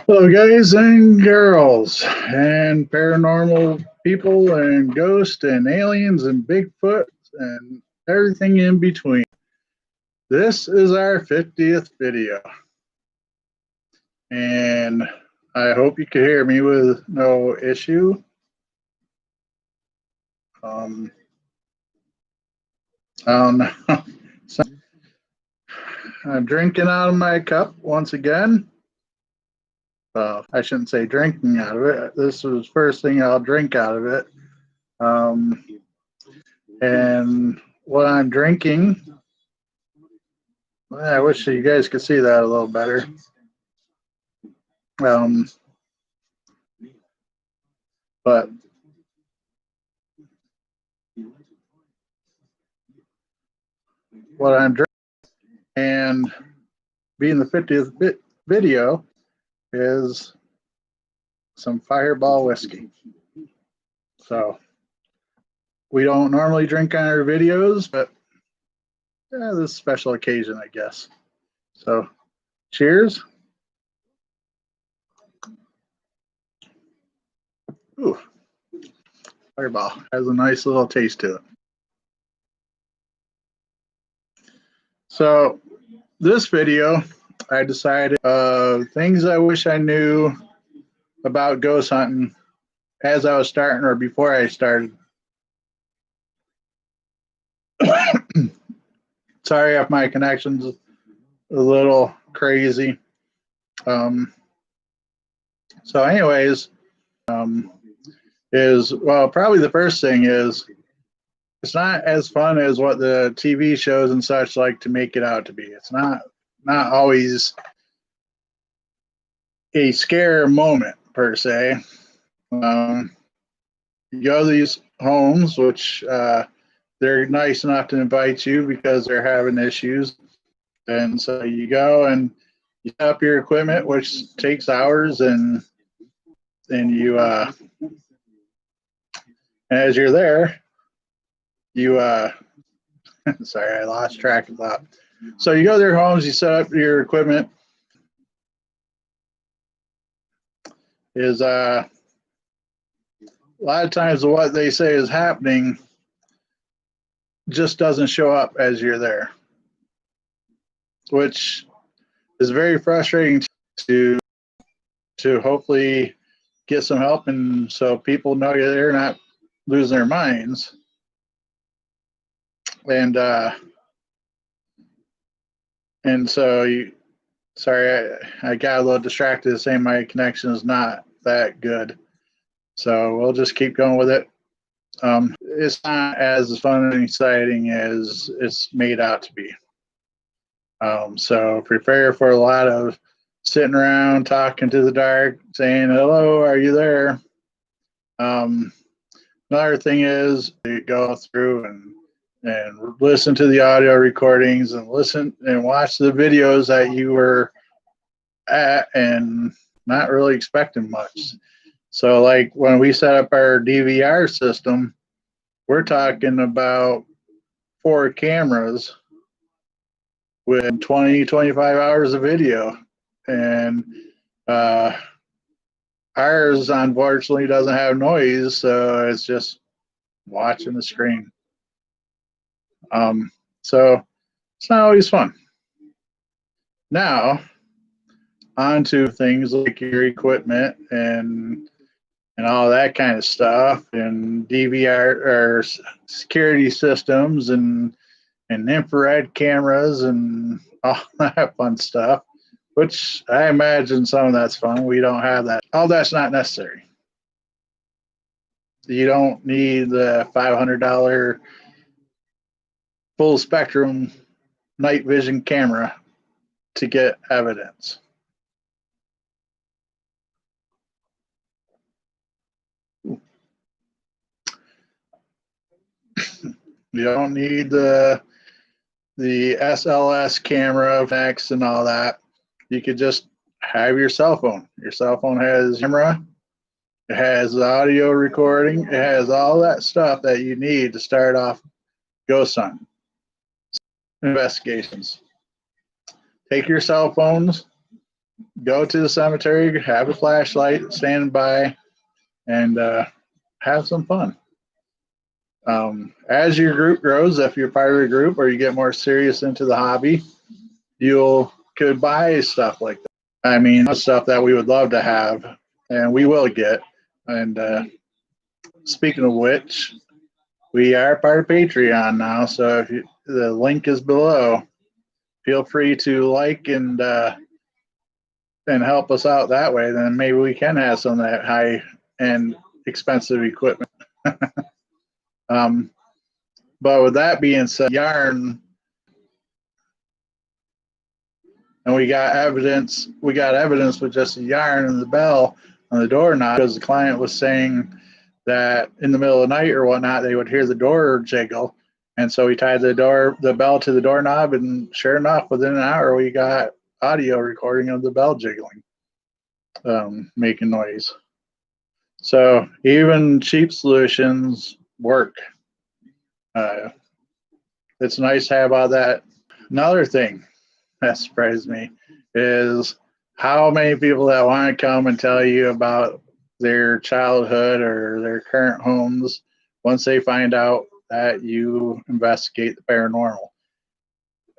Hello, guys and girls, and paranormal people, and ghosts, and aliens, and Bigfoot, and everything in between. This is our 50th video, and I hope you can hear me with no issue. I don't know. So, I'm drinking out of my cup once again. I shouldn't say drinking out of it. This is the first thing I'll drink out of it. And what I'm drinking, I wish you guys could see that a little better. But what I'm drinking and being the 50th video is some Fireball whiskey. So we don't normally drink on our videos, but yeah, this is a special occasion, I guess. So cheers. Ooh, Fireball has a nice little taste to it. So this video, I decided things I wish I knew about ghost hunting as I was starting or before I started. Sorry if my connection's a little crazy. So anyways, probably the first thing is it's not as fun as what the TV shows and such like to make it out to be. It's not always a scare moment per se. You go to these homes, which they're nice enough to invite you because they're having issues, and so you go and you set up your equipment, which takes hours, and you as you're there, you sorry, I lost track of that. So you go to their homes, you set up your equipment. Is a lot of times what they say is happening just doesn't show up as you're there, which is very frustrating to hopefully get some help, and so people know they're not losing their minds. And so sorry, I got a little distracted saying my connection is not that good, so we'll just keep going with it. It's not as fun and exciting as it's made out to be. So prepare for a lot of sitting around talking to the dark, saying, hello, are you there? Another thing is you go through and listen to the audio recordings and listen and watch the videos that you were at and not really expecting much. So like when we set up our DVR system, we're talking about 4 cameras with 20-25 hours of video, and ours unfortunately doesn't have noise, so it's just watching the screen. So it's not always fun. Now on to things like your equipment and all that kind of stuff, and DVR or security systems and infrared cameras and all that fun stuff, which I imagine some of that's fun. We don't have that. All that's not necessary. You don't need the $500 full spectrum night vision camera to get evidence. You don't need the SLS camera effects and all that. You could just have your cell phone. Your cell phone has camera, it has audio recording, it has all that stuff that you need to start off ghost hunting. investigations. Take your cell phones, go to the cemetery, have a flashlight, stand by, and have some fun. As your group grows, if you're part of a group or you get more serious into the hobby, you could buy stuff like that. I mean, stuff that we would love to have, and we will get. And speaking of which, we are part of Patreon now, so if you, the link is below. Feel free to like and help us out that way. Then maybe we can have some of that high and expensive equipment. But with that being said, yarn, and we got evidence. We got evidence with just the yarn and the bell on the doorknob because the client was saying that in the middle of the night or whatnot, they would hear the door jiggle. And so we tied the bell to the doorknob, and sure enough, within an hour, we got audio recording of the bell jiggling, making noise. So even cheap solutions work. It's nice to have all that. Another thing that surprised me is how many people that want to come and tell you about their childhood or their current homes once they find out that you investigate the paranormal.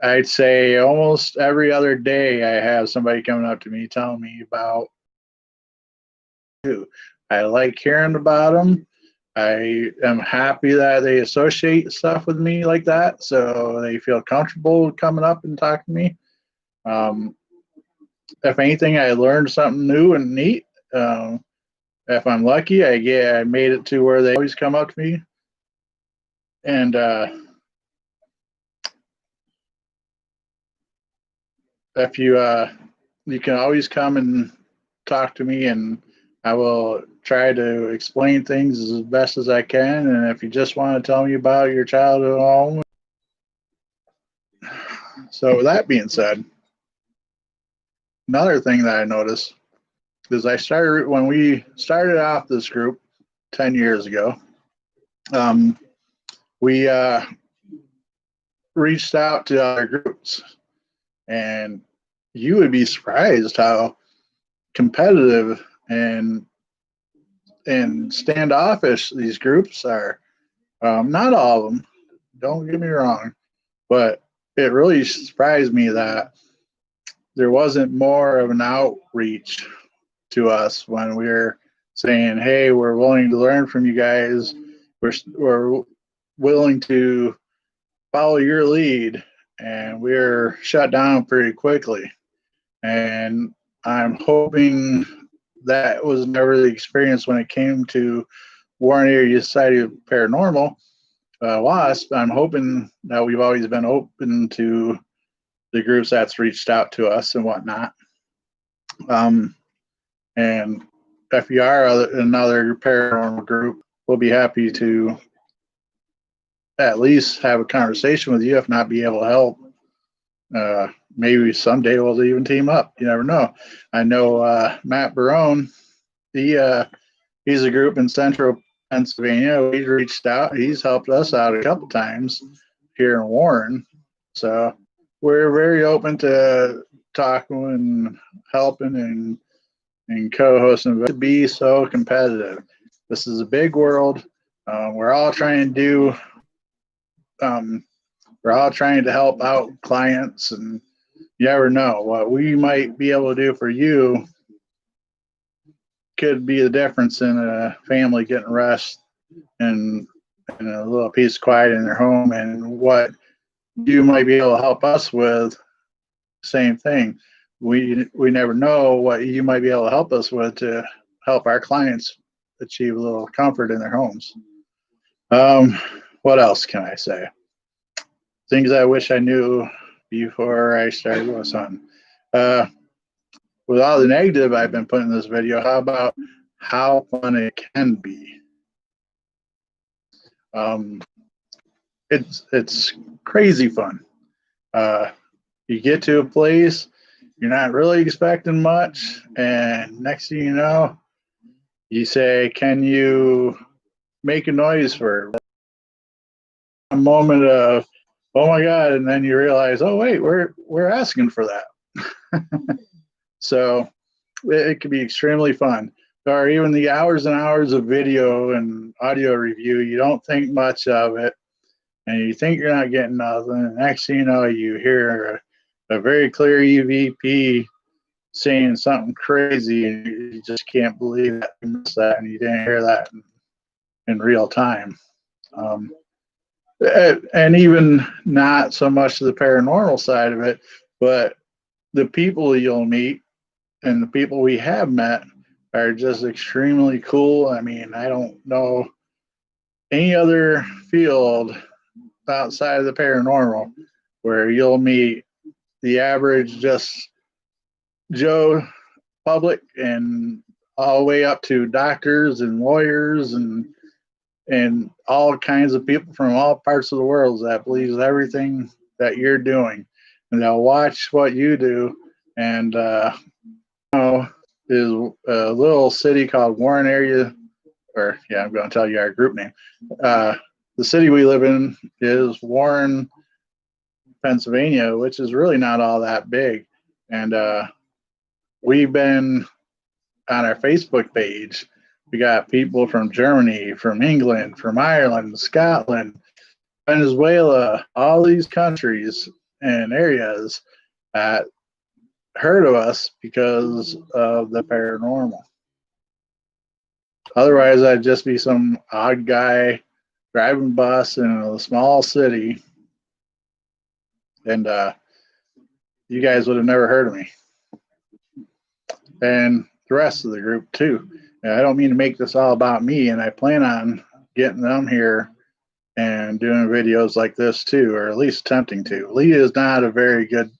I'd say almost every other day I have somebody coming up to me telling me about you. I like hearing about them. I am happy that they associate stuff with me like that, so they feel comfortable coming up and talking to me. If anything, I learned something new and neat. If I'm lucky, I made it to where they always come up to me. And if you can always come and talk to me, and I will try to explain things as best as I can. And if you just want to tell me about your childhood home. So with that being said, another thing that I noticed is when we started off this group 10 years ago, we reached out to other groups, and you would be surprised how competitive and standoffish these groups are. Not all of them, don't get me wrong, but it really surprised me that there wasn't more of an outreach to us when we were saying, hey, we're willing to learn from you guys. We're willing to follow your lead, and we're shut down pretty quickly. And I'm hoping that was never the experience when it came to Warren Area Society of Paranormal, WASP. I'm hoping that we've always been open to the groups that's reached out to us and whatnot. And if you are another paranormal group, we'll be happy to at least have a conversation with you, if not be able to help. Maybe someday we'll even team up. You never know. I know Matt Barone, he's a group in central Pennsylvania. He's reached out. He's helped us out a couple times here in Warren. So we're very open to talking and helping and co-hosting. To be so competitive. This is a big world. We're all trying to help out clients, and you never know what we might be able to do for you could be the difference in a family getting rest and a little peace, quiet in their home, and what you might be able to help us with. Same thing. We never know what you might be able to help us with to help our clients achieve a little comfort in their homes. What else can I say? Things I wish I knew before I started going on. With all the negative I've been putting in this video, how about how fun it can be? It's crazy fun. You get to a place, you're not really expecting much, and next thing you know, you say, can you make a noise for a moment of oh my God. And then you realize, oh wait, we're asking for that. So it can be extremely fun. Or even the hours and hours of video and audio review, you don't think much of it, and you think you're not getting nothing. And next thing you know, you hear a very clear EVP saying something crazy, and you just can't believe that you missed that, and you didn't hear that in real time. Um, and even not so much the paranormal side of it, but the people you'll meet and the people we have met are just extremely cool. I mean, I don't know any other field outside of the paranormal where you'll meet the average just Joe public and all the way up to doctors and lawyers and all kinds of people from all parts of the world that believes everything that you're doing, and they'll watch what you do. And is a little city called Warren area, or yeah, I'm going to tell you our group name. The city we live in is Warren, Pennsylvania, which is really not all that big. And we've been on our Facebook page. We got people from Germany, from England, from Ireland, Scotland, Venezuela, all these countries and areas that heard of us because of the paranormal. Otherwise, I'd just be some odd guy driving bus in a small city, and you guys would have never heard of me. And the rest of the group, too. And I don't mean to make this all about me, and I plan on getting them here and doing videos like this, too, or at least attempting to. Lee is not a very good,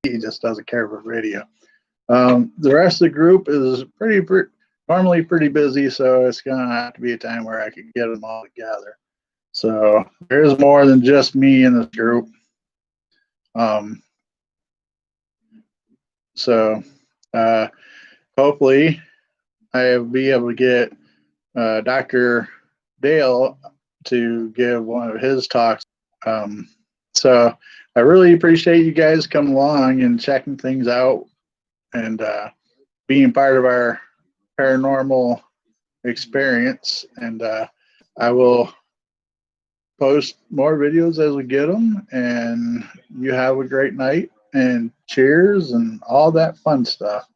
he just doesn't care for video. The rest of the group is normally pretty busy, so it's going to have to be a time where I can get them all together. So there's more than just me in this group. So hopefully I'll be able to get Dr. Dale to give one of his talks. So I really appreciate you guys coming along and checking things out and being part of our paranormal experience. And I will post more videos as we get them. And you have a great night and cheers and all that fun stuff.